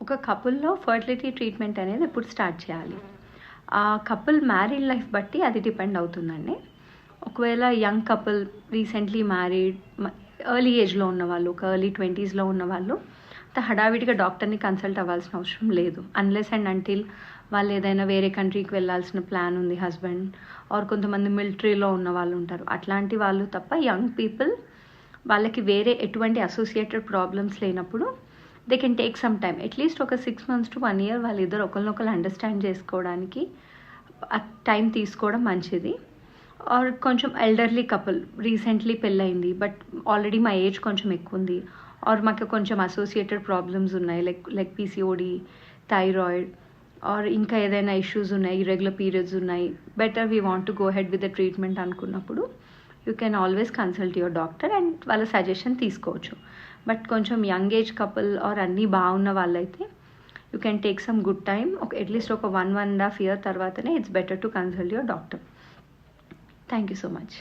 ఒక కపుల్‌లో fertility treatment అనేది ఎప్పుడు స్టార్ట్ చేయాలి? ఆ కపుల్ మ్యారీడ్ లైఫ్ బట్టి అది డిపెండ్ అవుతుందండి. ఒకవేళ young couple recently married early ఏజ్‌లో ఉన్నవాళ్ళు, ఒక ఎర్లీ 20స్‌లో ఉన్నవాళ్ళు అంత హడావిడిగా డాక్టర్‌ని కన్సల్ట్ అవ్వాల్సిన అవసరం లేదు. అన్‌లెస్ అండ్ అంటిల్ వాళ్ళు ఏదైనా వేరే కంట్రీకి వెళ్ళాల్సిన ప్లాన్ ఉంది హస్బెండ్ ఆర్ కొంతమంది మిలిటరీలో ఉన్న వాళ్ళు ఉంటారు. అట్లాంటి వాళ్ళు తప్ప యంగ్ పీపుల్ వాళ్ళకి వేరే ఎటువంటి అసోసియేటెడ్ ప్రాబ్లమ్స్ లేనప్పుడు they can take some time. At least ఒక 6 months to 1 year వాళ్ళిద్దరు ఒకరినొకరు అండర్స్టాండ్ చేసుకోవడానికి టైం తీసుకోవడం మంచిది. ఆర్ కొంచెం ఎల్డర్లీ కపుల్ రీసెంట్లీ పెళ్ళయింది బట్ ఆల్రెడీ మా ఏజ్ కొంచెం ఎక్కువ ఉంది ఆర్ మాకు కొంచెం అసోసియేటెడ్ ప్రాబ్లమ్స్ ఉన్నాయి లైక్ పీసీఓడి, థైరాయిడ్ ఆర్ ఇంకా ఏదైనా ఇష్యూస్ ఉన్నాయి, ఇర్రెగ్యులర్ పీరియడ్స్ ఉన్నాయి, better we want to go head with the treatment అనుకున్నప్పుడు you can always consult your doctor and వాళ్ళ సజెషన్ తీసుకోవచ్చు. బట్ కొంచెం యంగ్ ఏజ్ కపుల్ ఆర్ అన్నీ బాగున్న వాళ్ళైతే you can take some good time. At least ఒక 1.5 year తర్వాతనే it's better to consult your doctor. Thank you so much.